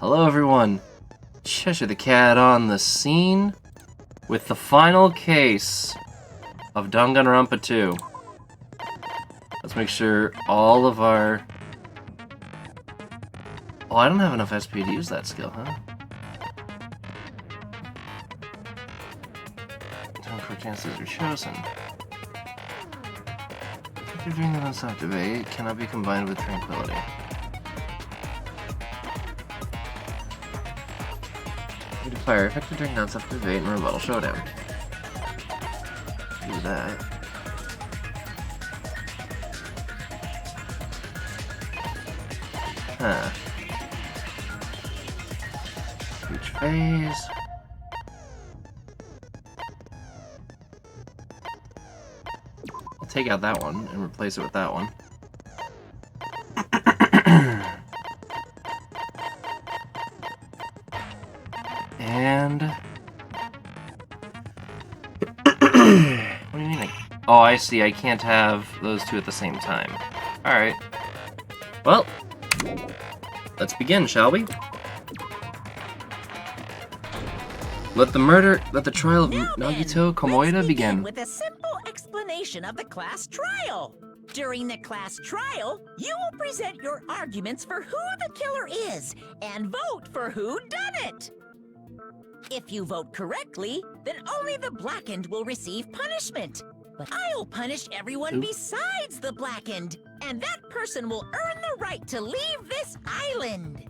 Hello everyone, Cheshire the Cat on the scene with the final case of Danganronpa 2. Let's make sure all of our... Oh, I don't have enough SP to use that skill, huh? Don't quick chances are chosen. If you're doing it on soft debate, it cannot be combined with tranquility. You declare effective during non-self debate and rebuttal showdown. Do that. Huh. Each phase. I'll take out that one and replace it with that one. And... what do you mean? Oh, I see. I can't have those two at the same time. Alright. Well, let's begin, shall we? Let the trial of Nagito Komoeda begin. With a simple explanation of the class trial. During the class trial, you will present your arguments for who the killer is and vote for who done it. If you vote correctly, then only the blackened will receive punishment. But I'll punish everyone besides the blackened, and that person will earn the right to leave this island.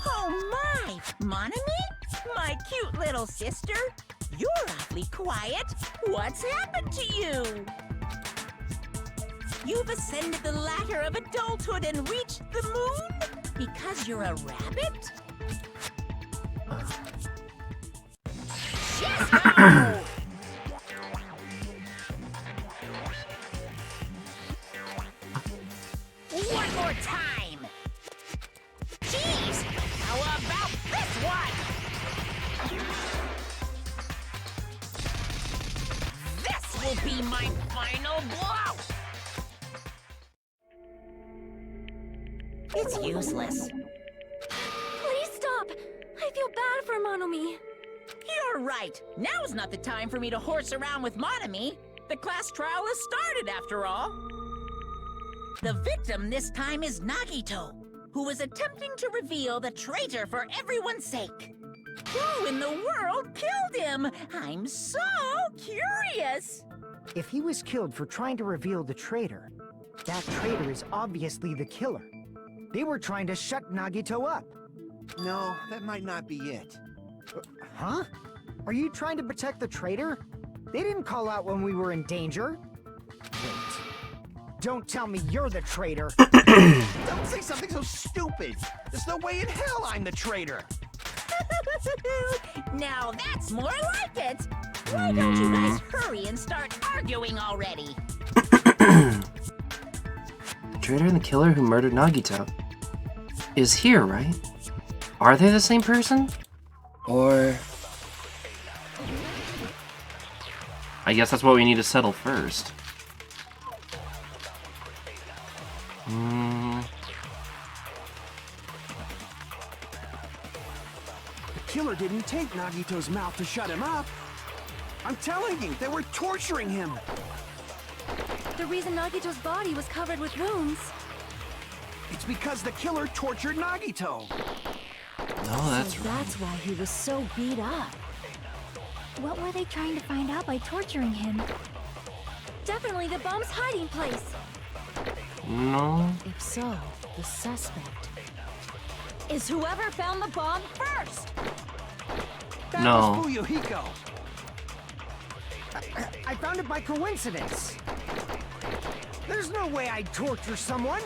Oh my, Monami? My cute little sister? You're awfully quiet. What's happened to you? You've ascended the ladder of adulthood and reached the moon? Because you're a rabbit? Shizzo! One more time! Jeez! How about this one? This will be my final blow! It's useless. Please stop! I feel bad for Monomi. You're right. Now's not the time for me to horse around with Monami. The class trial has started, after all. The victim this time is Nagito, who is attempting to reveal the traitor for everyone's sake. Who in the world killed him? I'm so curious. If he was killed for trying to reveal the traitor, that traitor is obviously the killer. They were trying to shut Nagito up. No, that might not be it. Huh? Are you trying to protect the traitor? They didn't call out when we were in danger. Wait. Don't tell me you're the traitor. Don't say something so stupid. There's no way in hell I'm the traitor. Now that's more like it. Why don't you guys hurry and start arguing already? The traitor and the killer who murdered Nagito is here, right? Are they the same person? Or... I guess that's what we need to settle first. The killer didn't take Nagito's mouth to shut him up. I'm telling you, they were torturing him. The reason Nagito's body was covered with wounds. It's because the killer tortured Nagito. No, that's So right. that's why he was so beat up. What were they trying to find out by torturing him? Definitely the bomb's hiding place. No. If so, the suspect is whoever found the bomb first. That No. was Fuyuhiko. I found it by coincidence. There's no way I'd torture someone.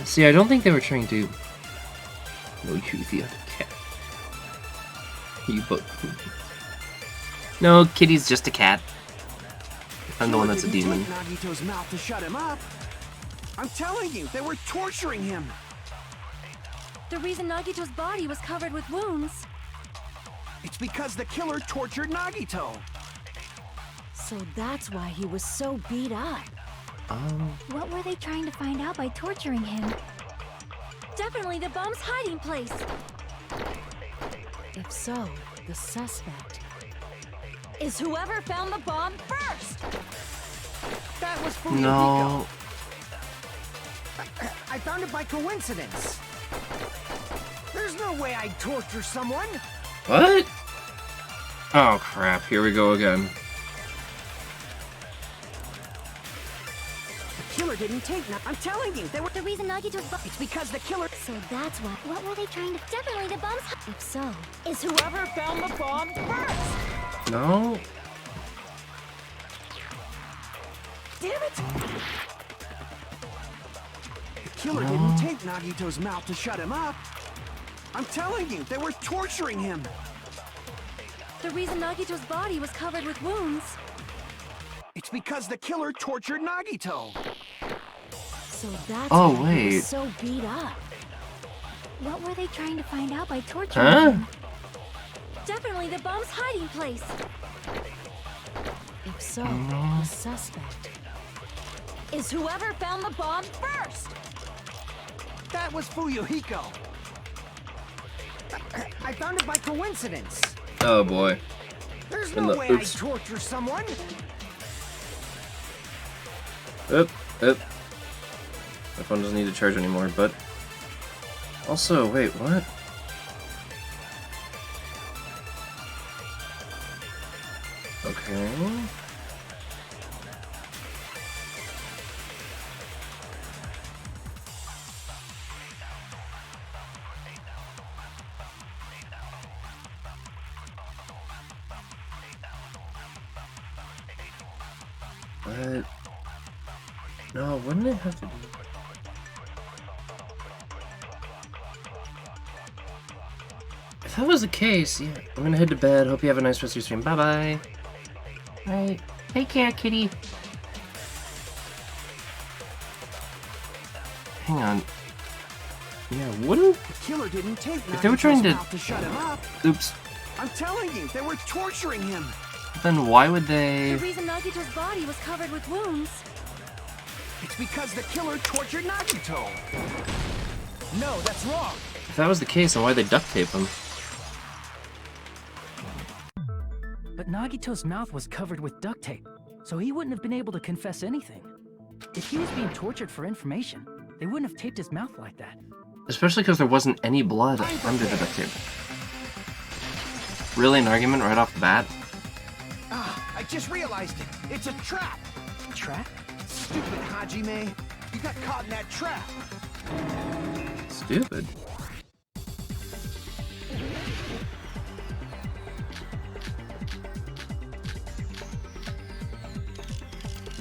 See, I don't think they were trying to... No, you the other cat. You both... No, Kitty's just a cat. I'm the one that's a Killer demon. didn't take Nagito's mouth to shut him up. I'm telling you, they were torturing him. The reason Nagito's body was covered with wounds. It's because the killer tortured Nagito. So that's why he was so beat up. What were they trying to find out by torturing him? Definitely the bomb's hiding place. If so, the suspect is whoever found the bomb first. That was Fumihiko. No. I found it by coincidence. There's no way I'd torture someone. What? Oh crap, here we go again. The killer didn't take I'm telling you, they were... The reason Nagito's It's because the killer... So that's why. What were they trying to? Definitely the bomb's. If so, Is whoever found the bomb first. No. Damn it! The killer didn't take Nagito's mouth to shut him up. I'm telling you, they were torturing him. the reason Nagito's body was covered with wounds. It's because the killer tortured Nagito. So that's Oh, why he wait. was so beat up. What were they trying to find out by torturing him? Definitely the bomb's hiding place. If so, the suspect is whoever found the bomb first. That was Fumihiko. I found it by coincidence. Oh boy. There's In no the- way oops. I'd torture someone. Oop, oop. My phone doesn't need to charge anymore, but... Also, wait, what? Okay... What? No, wouldn't it have to do... If that was the case, yeah, I'm gonna head to bed. Hope you have a nice rest of your stream. Bye-bye. Alright, take care, kitty. Hang on. Yeah, wouldn't... The killer didn't take If they were trying Nagito's to- mouth to shut him up. Oops. I'm telling you, they were torturing him. Then why would The they... reason Nagito's body was covered with wounds. It's because the killer tortured Nagito. No, that's wrong. If that was the case, then why'd they duct tape him? But Nagito's mouth was covered with duct tape, so he wouldn't have been able to confess anything. If he was being tortured for information, they wouldn't have taped his mouth like that. Especially because there wasn't any blood under the duct tape. Really, an argument right off the bat? Ah, I just realized it. It's a trap. Trap? Stupid Hajime. You got caught in that trap. Stupid.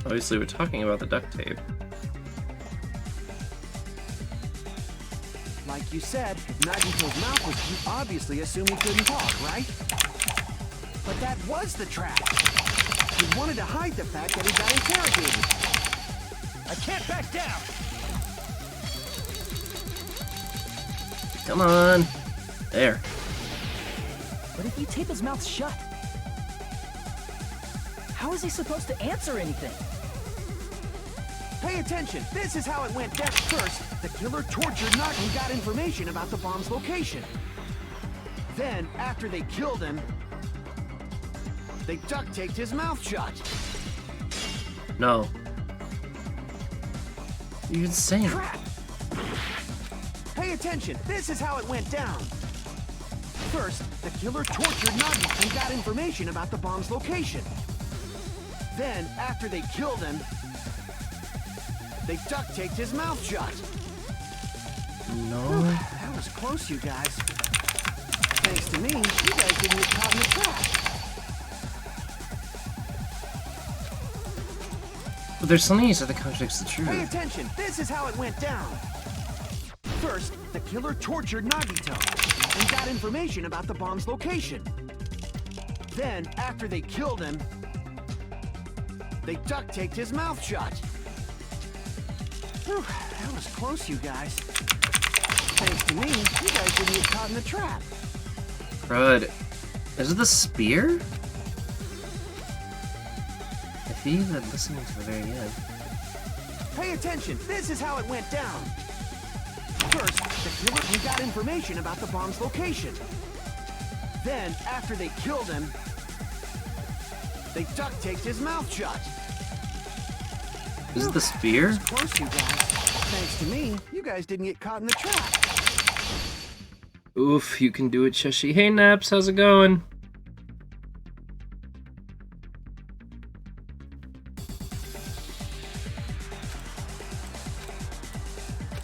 Obviously, we're talking about the duct tape. Like you said, Nagito's mouth was, you obviously assumed he couldn't talk, right? But that was the trap. He wanted to hide the fact that he got interrogated. I can't back down. Come on. There. But if you tape his mouth shut, how is he supposed to answer anything? Pay attention. This is how it went down. First, the killer tortured Nagi and got information about the bomb's location. Then, after they killed him, they duct taped his mouth shut. No. You're insane. Crap! Pay attention. This is how it went down. First, the killer tortured Nagi and got information about the bomb's location. Then, after they killed him, they duct taped his mouth shut. No. That was close, you guys. Thanks to me, you guys didn't get caught in the trap. But there's something you said that contradicts the Pay truth. attention. This is how it went down. First, the killer tortured Nagito and got information about the bomb's location. Then, after they killed him, they duct taped his mouth shut. Whew, that was close, you guys. Thanks to me, you guys didn't get caught in the trap. Crud. Is it the spear? If he's listening to the very end. Pay attention, this is how it went down. First, the killer got information about the bomb's location. Then, after they killed him, they duct taped his mouth shut. Is it the spear? That was close, you guys. Thanks to me, you guys didn't get caught in the trap. Oof, you can do it, Xeshire. Hey, Naps, how's it going?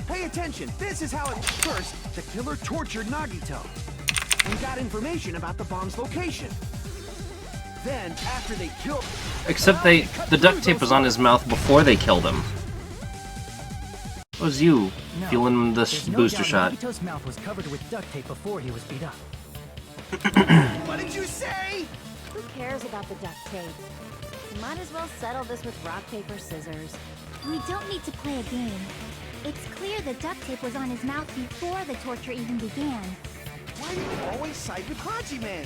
Pay attention, this is how it... First, the killer tortured Nagito and got information about the bomb's location. Then, after they killed... Except the duct tape was on his mouth before they killed him. What was you feeling this booster shot? Nagito's mouth was covered with duct tape before he was beat up. What did you say? Who cares about the duct tape? We might as well settle this with rock, paper, scissors. We don't need to play a game. It's clear the duct tape was on his mouth before the torture even began. Why do you always side with Haji-Man?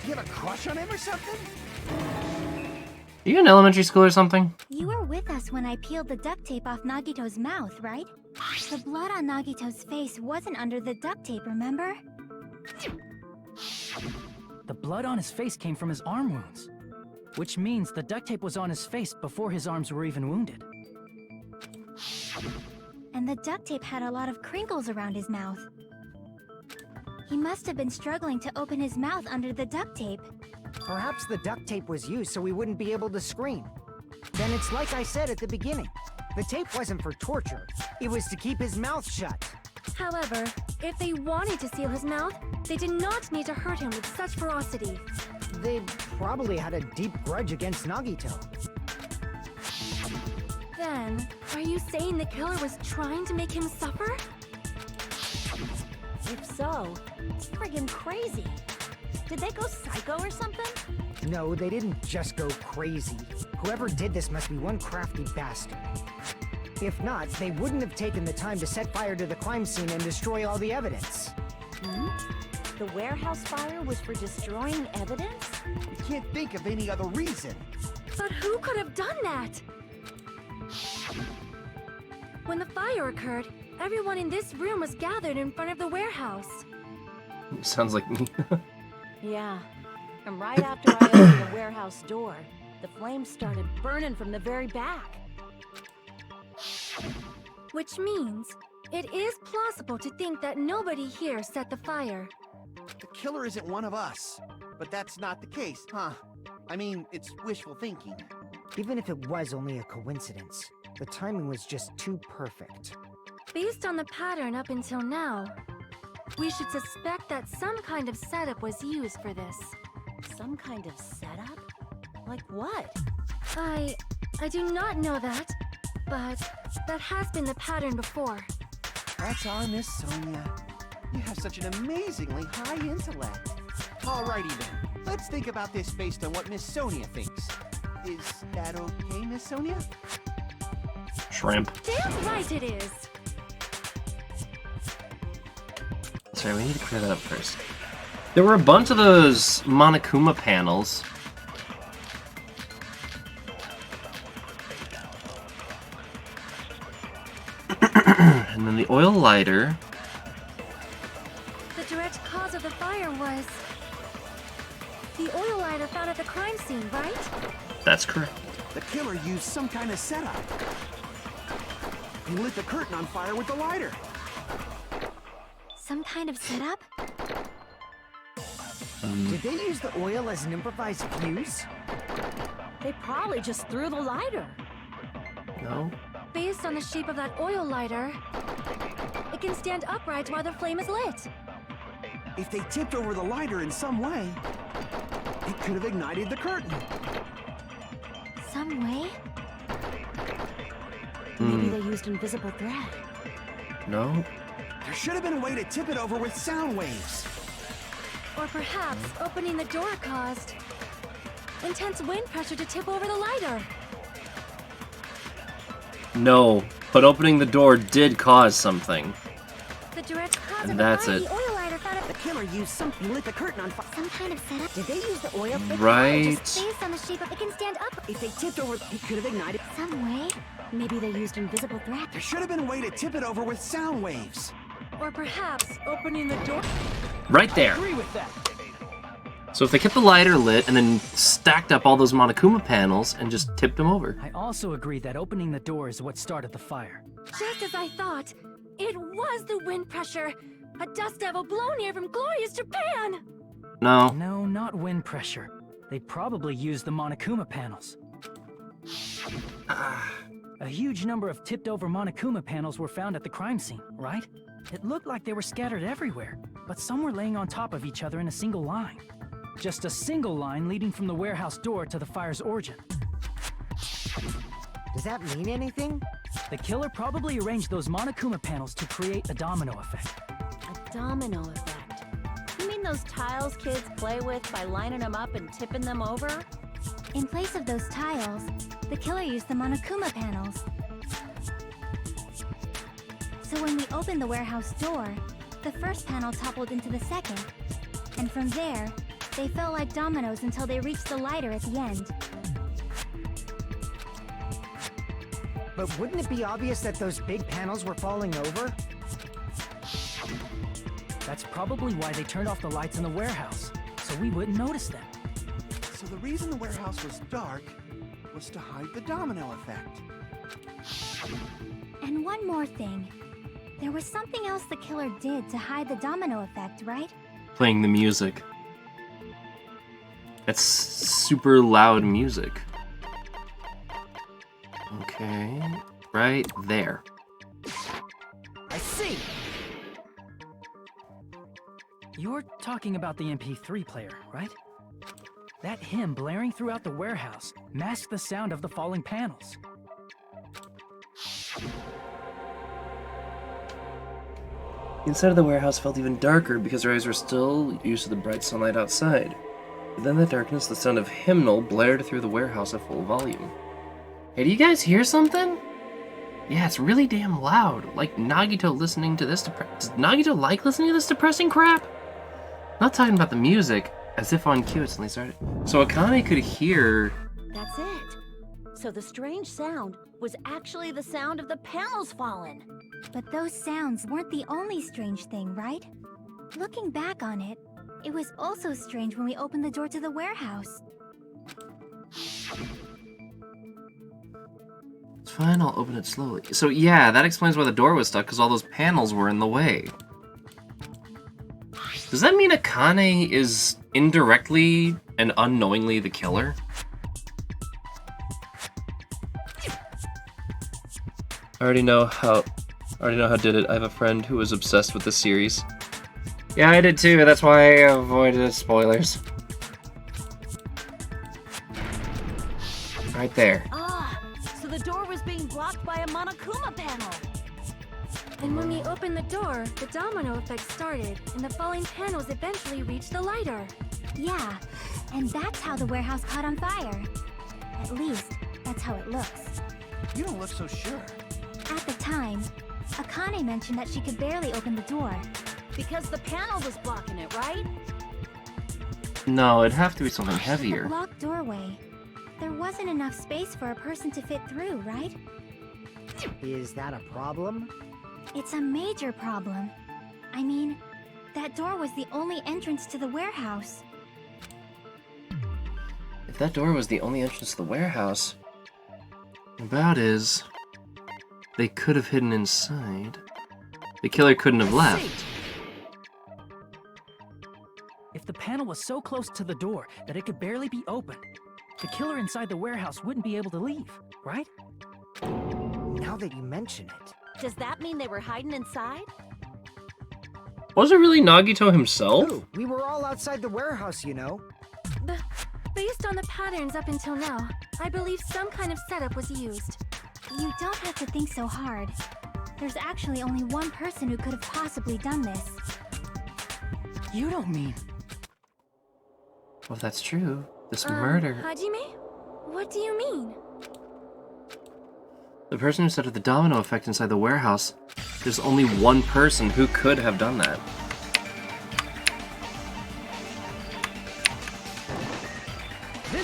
Do you have a crush on him or something? Are you in elementary school or something? You were with us when I peeled the duct tape off Nagito's mouth, right? The blood on Nagito's face wasn't under the duct tape, remember? The blood on his face came from his arm wounds, which means the duct tape was on his face before his arms were even wounded. And the duct tape had a lot of crinkles around his mouth. He must have been struggling to open his mouth under the duct tape. Perhaps the duct tape was used so he wouldn't be able to scream. Then it's like I said at the beginning. The tape wasn't for torture. It was to keep his mouth shut. However, if they wanted to seal his mouth, they did not need to hurt him with such ferocity. They probably had a deep grudge against Nagito. Then, are you saying the killer was trying to make him suffer? If so, it's friggin' crazy. Did they go psycho or something? No, they didn't just go crazy. Whoever did this must be one crafty bastard. If not, they wouldn't have taken the time to set fire to the crime scene and destroy all the evidence. The warehouse fire was for destroying evidence? You can't think of any other reason. But who could have done that? When the fire occurred, everyone in this room was gathered in front of the warehouse. Sounds like me. Yeah. And right after I opened the warehouse door, the flames started burning from the very back. Which means, it is plausible to think that nobody here set the fire. The killer isn't one of us. But that's not the case, huh? I mean, it's wishful thinking. Even if it was only a coincidence, the timing was just too perfect. Based on the pattern up until now, we should suspect that some kind of setup was used for this. Some kind of setup? Like what? I do not know that, but that has been the pattern before. That's our Miss Sonia. You have such an amazingly high intellect. Alrighty then, let's think about this based on what Miss Sonia thinks. Is that okay, Miss Sonia? Shrimp. Damn right it is! Sorry, we need to clear that up first. There were a bunch of those Monokuma panels. And then the oil lighter. The direct cause of the fire was the oil lighter found at the crime scene, right? That's correct. The killer used some kind of setup. He lit the curtain on fire with the lighter. Some kind of setup? Did they use the oil as an improvised fuse? They probably just threw the lighter. No? Based on the shape of that oil lighter, it can stand upright while the flame is lit. If they tipped over the lighter in some way, it could have ignited the curtain. Some way? Maybe they used invisible thread. No? There should have been a way to tip it over with sound waves. Or perhaps opening the door caused intense wind pressure to tip over the lighter. No, but opening the door did cause something. The direct cause And of that's the fire, it. the oil lighter found at The killer used something lit the curtain on fire. Some kind of setup? Did they use the oil? Right. Based on the shape of it can stand up If they tipped over, it could have ignited. some way. Maybe they used invisible thread. There should have been a way to tip it over with sound waves. Or perhaps opening the door. Right there. Agree with that. So if they kept the lighter lit and then stacked up all those Monokuma panels and just tipped them over. I also agree that opening the door is what started the fire. Just as I thought. It was the wind pressure. A dust devil blown here from glorious Japan. No. No, not wind pressure. They probably used the Monokuma panels. A huge number of tipped-over Monokuma panels were found at the crime scene, right? It looked like they were scattered everywhere, but some were laying on top of each other in a single line. Just a single line leading from the warehouse door to the fire's origin. Does that mean anything? The killer probably arranged those Monokuma panels to create a domino effect. A domino effect. You mean those tiles kids play with by lining them up and tipping them over? In place of those tiles, the killer used the Monokuma panels. So when we opened the warehouse door, the first panel toppled into the second. And from there, they fell like dominoes until they reached the lighter at the end. But wouldn't it be obvious that those big panels were falling over? That's probably why they turned off the lights in the warehouse, so we wouldn't notice them. So the reason the warehouse was dark was to hide the domino effect. And one more thing. There was something else the killer did to hide the domino effect, right? Playing the music. That's super loud music. Okay. Right there. I see! You're talking about the MP3 player, right? That hymn blaring throughout the warehouse masked the sound of the falling panels. Inside of the warehouse felt even darker because our eyes were still used to the bright sunlight outside. But then in the darkness, the sound of hymnal blared through the warehouse at full volume. Hey, do you guys hear something? Yeah, it's really damn loud. Like Nagito listening to this Does Nagito like listening to this depressing crap? Not talking about the music, as if on cue it suddenly started. So Akane could hear... That's it. So the strange sound was actually the sound of the panels falling. But those sounds weren't the only strange thing, right? Looking back on it, it was also strange when we opened the door to the warehouse. It's fine, I'll open it slowly. So yeah, that explains why the door was stuck, because all those panels were in the way. Does that mean Akane is indirectly and unknowingly the killer? I already know how did it. I have a friend who was obsessed with the series. Yeah, I did too. That's why I avoided spoilers. Right there. Ah, so the door was being blocked by a Monokuma panel. And when we opened the door, the domino effect started, and the falling panels eventually reached the lighter. Yeah, and that's how the warehouse caught on fire. At least, that's how it looks. You don't look so sure. At the time, Akane mentioned that she could barely open the door. Because the panel was blocking it, right? No, it'd have to be something With a heavier. blocked doorway, there wasn't enough space for a person to fit through, right? Is that a problem? It's a major problem. I mean, that door was the only entrance to the warehouse. If that door was the only entrance to the warehouse, about is they could have hidden inside. The killer couldn't have left. If the panel was so close to the door that it could barely be opened, the killer inside the warehouse wouldn't be able to leave, right? Now that you mention it. Does that mean they were hiding inside? Was it really Nagito himself? Ooh, we were all outside the warehouse, you know. Based on the patterns up until now, I believe some kind of setup was used. You don't have to think so hard. There's actually only one person who could have possibly done this. You don't mean... Well, if that's true, this murder... Hajime? What do you mean? The person who started the domino effect inside the warehouse, there's only one person who could have done that.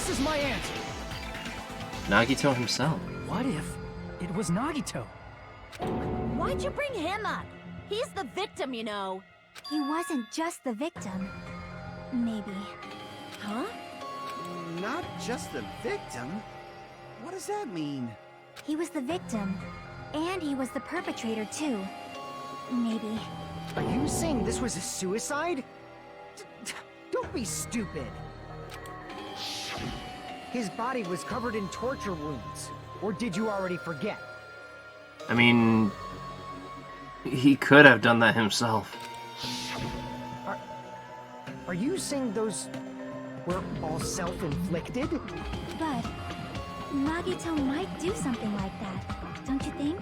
This is my answer. Nagito himself. What if it was Nagito? Why'd you bring him up? He's the victim, you know. He wasn't just the victim. Maybe. Huh? Not just the victim? What does that mean? He was the victim. And he was the perpetrator, too. Maybe. Are you saying this was a suicide? Don't be stupid. His body was covered in torture wounds. Or did you already forget? I mean, he could have done that himself. Are you saying those were all self-inflicted? But Nagito might do something like that, don't you think?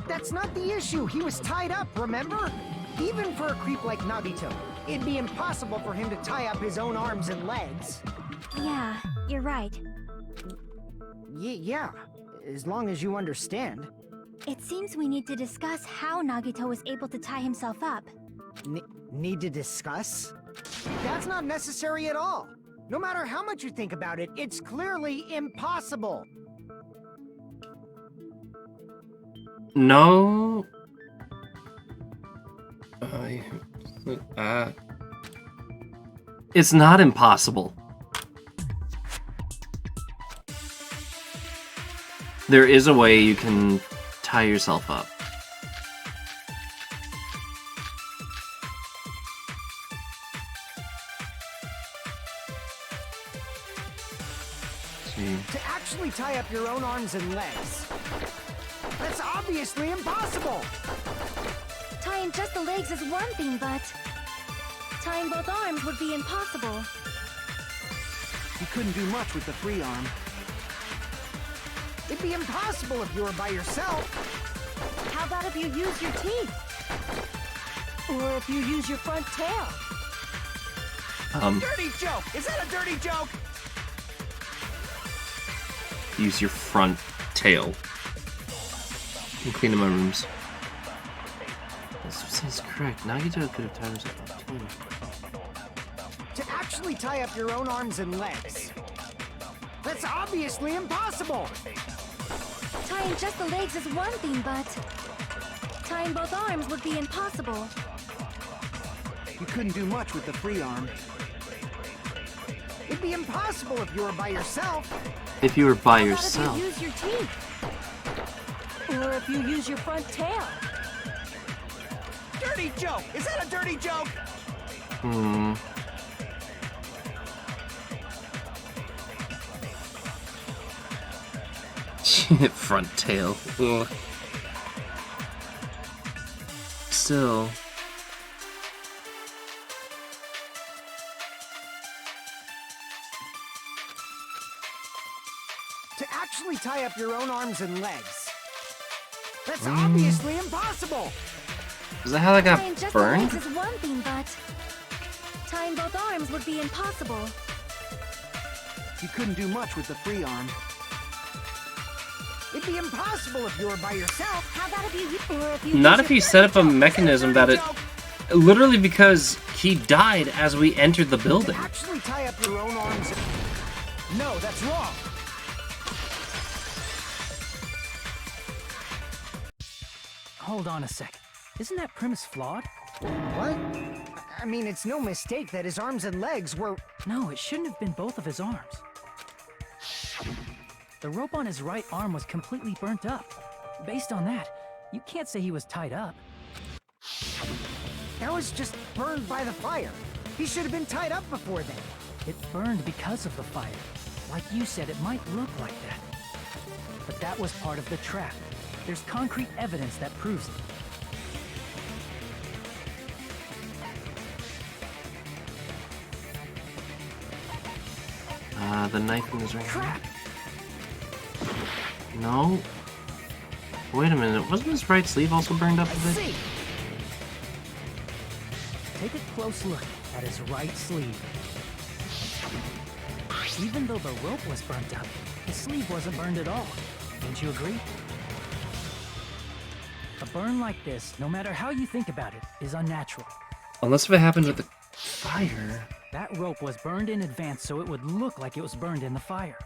That's not the issue. He was tied up, remember? Even for a creep like Nagito, it'd be impossible for him to tie up his own arms and legs. Yeah, you're right. Yeah, as long as you understand. It seems we need to discuss how Nagito was able to tie himself up. Need to discuss? That's not necessary at all. No matter how much you think about it, it's clearly impossible. No. It's not impossible. There is a way you can tie yourself up. To actually tie up your own arms and legs. That's obviously impossible! Tying just the legs is one thing, but tying both arms would be impossible. You couldn't do much with the free arm. It'd be impossible if you were by yourself. How about if you use your teeth? Or if you use your front tail? Dirty joke! Is that a dirty joke? Use your front tail. I'm cleaning my rooms. This is correct. Nagito could have tied himself up too. To actually tie up your own arms and legs. That's obviously impossible! Tying just the legs is one thing, but tying both arms would be impossible. You couldn't do much with the free arm. It'd be impossible if you were by yourself. If you were by How about yourself. if you use your teeth? Or if you use your front tail? Dirty joke! Is that a dirty joke? Front tail. Ugh. Still. To actually tie up your own arms and legs. That's obviously impossible! Is that how that Tying got just the burned? legs is one thing, but tying both arms would be impossible. You couldn't do much with the free arm. It'd be impossible if you were by yourself. How about if you... Or if you Not use if your you set up a mechanism that it... Joke! Literally because he died as we entered the To building. actually tie up your own arms and... No, that's wrong! Hold on a sec. Isn't that premise flawed? What? I mean, it's no mistake that his arms and legs were... No, it shouldn't have been both of his arms. The rope on his right arm was completely burnt up. Based on that, you can't say he was tied up. That was just burned by the fire. He should have been tied up before then. It burned because of the fire. Like you said, it might look like that. But that was part of the trap. There's concrete evidence that proves it. The knife in his right hand. Crap! No. Wait a minute. Wasn't his right sleeve also burned up a bit? See! Take a close look at his right sleeve. Even though the rope was burnt up, his sleeve wasn't burned at all. Don't you agree? A burn like this, no matter how you think about it, is unnatural. Unless if it happened with the fire. That rope was burned in advance so it would look like it was burned in the fire.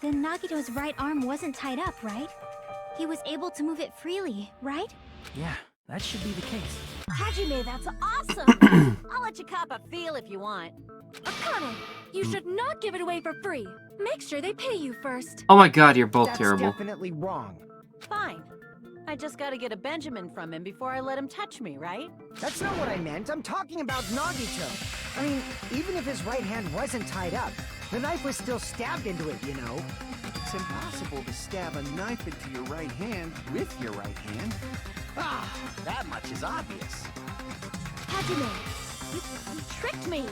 Then Nagito's right arm wasn't tied up, right? He was able to move it freely, right? Yeah, that should be the case. Hajime, that's awesome! I'll let you cop a feel if you want. Akane, you should not give it away for free. Make sure they pay you first. Oh my god, you're both That's terrible. definitely wrong. Fine. I just gotta get a Benjamin from him before I let him touch me, right? That's not what I meant. I'm talking about Nagito. I mean, even if his right hand wasn't tied up, the knife was still stabbed into it, you know? It's impossible to stab a knife into your right hand with your right hand. Ah, that much is obvious. Hajime, you tricked me!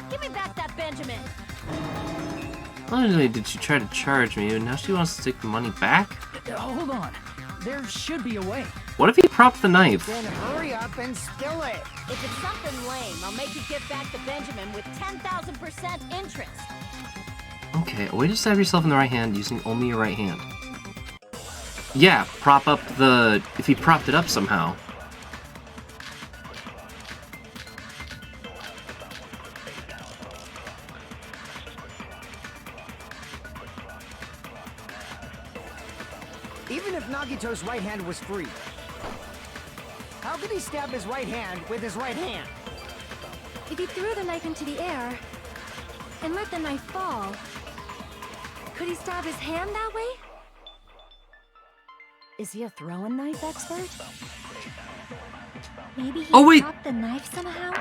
Give me back that Benjamin! Not only did she try to charge me, but now she wants to take the money back? Hold on. There should be a way. What if he propped the knife? Then hurry up and spill it. If it's something lame, I'll make you give back the Benjamin with 10,000% interest. Okay, a way to stab yourself in the right hand using only your right hand. Yeah, prop up the... if he propped it up somehow. Even if Nagito's right hand was free, how could he stab his right hand with his right hand? If he threw the knife into the air and let the knife fall, could he stab his hand that way? Is he a throwing knife expert? Maybe he Oh, wait. dropped the knife somehow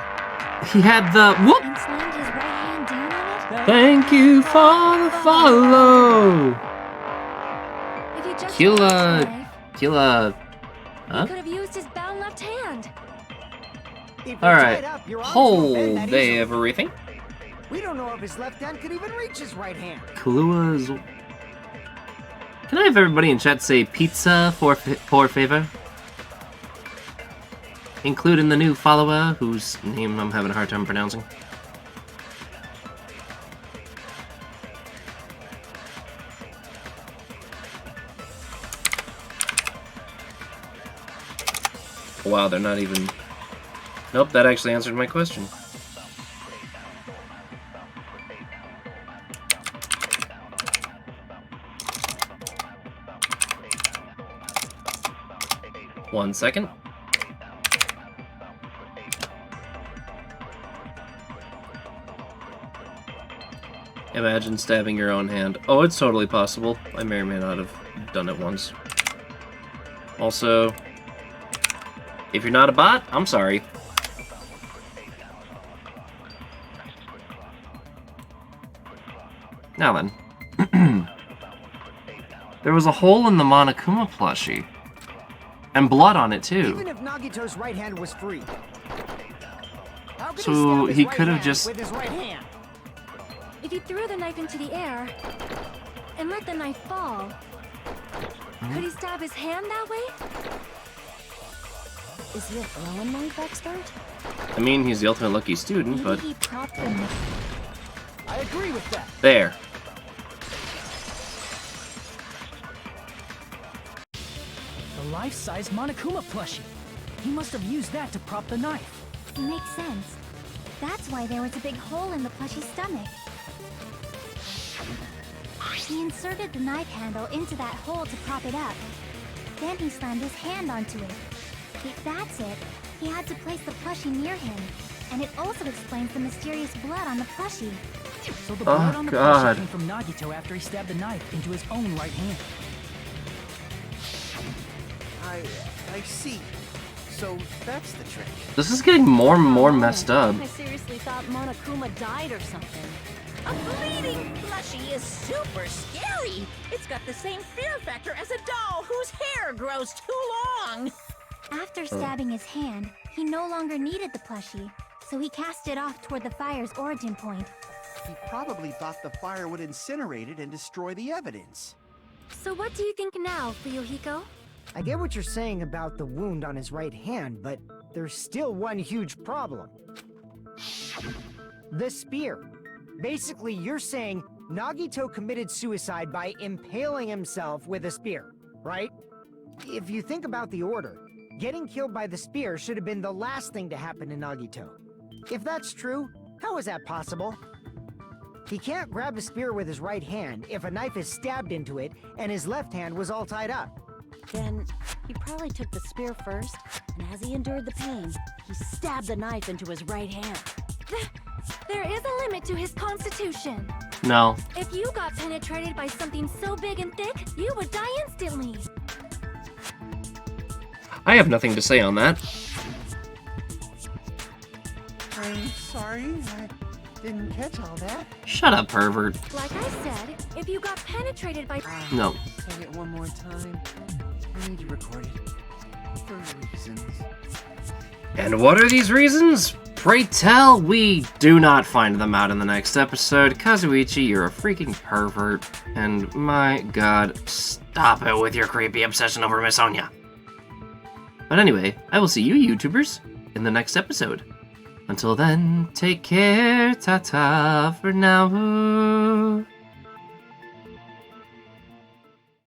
He had the... whoop! and slammed his right hand down on it? Thank you for the follow! If he just Kill, dropped his knife, Huh? he could have used his bound left hand. If you're Alright. tied up, your arms won't Hold bend that easily. everything. We don't know if his left hand could even reach his right hand. Kalua's... Can I have everybody in chat say pizza por favor? Including the new follower, whose name I'm having a hard time pronouncing. Wow, they're not even... Nope, that actually answered my question. One second. Imagine stabbing your own hand. Oh, it's totally possible. I may or may not have done it once. Also, if you're not a bot, I'm sorry. Now then. There was a hole in the Monokuma plushie. And blood on it, too. Even if Nagito's right hand was free, how could So he stab his he right could have hand just... with his right hand? If he threw the knife into the air and let the knife fall, could he stab his hand that way? Is he a throwing knife expert? I mean, he's the ultimate lucky student, Maybe but... he propped the knife. I agree with that. There. The life-size Monokuma plushie. He must have used that to prop the knife. Makes sense. That's why there was a big hole in the plushie's stomach. He inserted the knife handle into that hole to prop it up. Then he slammed his hand onto it. If that's it, he had to place the plushie near him. And it also explains the mysterious blood on the plushie. So the blood on the God. plushie came from Nagito after he stabbed the knife into his own right hand. I see. So that's the trick. This is getting more and more messed up. I seriously thought Monokuma died or something. A bleeding plushie is super scary. It's got the same fear factor as a doll whose hair grows too long. After stabbing his hand, he no longer needed the plushie, so he cast it off toward the fire's origin point. He probably thought the fire would incinerate it and destroy the evidence. So what do you think now, Fuyuhiko? I get what you're saying about the wound on his right hand, but there's still one huge problem. The spear. Basically, you're saying Nagito committed suicide by impaling himself with a spear, right? If you think about the order, getting killed by the spear should have been the last thing to happen to Nagito. If that's true, How is that possible? He can't grab the spear with his right hand if a knife is stabbed into it and his left hand was all tied up. Then he probably took the spear first, and as he endured the pain, he stabbed the knife into his right hand. There is a limit to his constitution. No. If you got penetrated by something so big and thick, you would die instantly. I have nothing to say on that. I'm sorry, I didn't catch all that. Shut up, pervert. Like I said, if you got penetrated by... No. Say it one more time. I need to record it. For reasons. And what are these reasons? Pray tell, we do not find them out in the next episode. Kazuichi, you're a freaking pervert. And my god, stop it with your creepy obsession over Miss Sonia. But anyway, I will see you YouTubers in the next episode. Until then, take care, ta-ta for now.